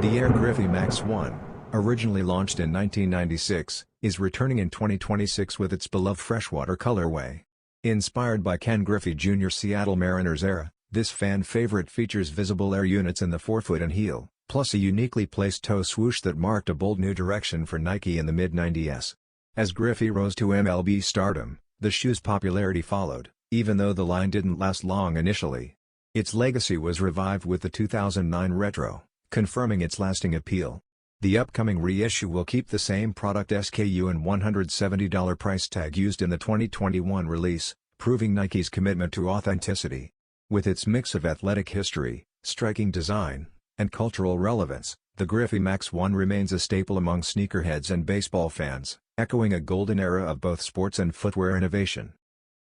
The Air Griffey Max 1, originally launched in 1996, is returning in 2026 with its beloved Freshwater colorway. Inspired by Ken Griffey Jr.'s Seattle Mariners era, this fan favorite features visible air units in the forefoot and heel, plus a uniquely placed toe swoosh that marked a bold new direction for Nike in the mid-90s. As Griffey rose to MLB stardom, the shoe's popularity followed, even though the line didn't last long initially. Its legacy was revived with the 2009 retro, confirming its lasting appeal. The upcoming reissue will keep the same product SKU and $170 price tag used in the 2021 release, proving Nike's commitment to authenticity. With its mix of athletic history, striking design, and cultural relevance, the Griffey Max 1 remains a staple among sneakerheads and baseball fans, echoing a golden era of both sports and footwear innovation.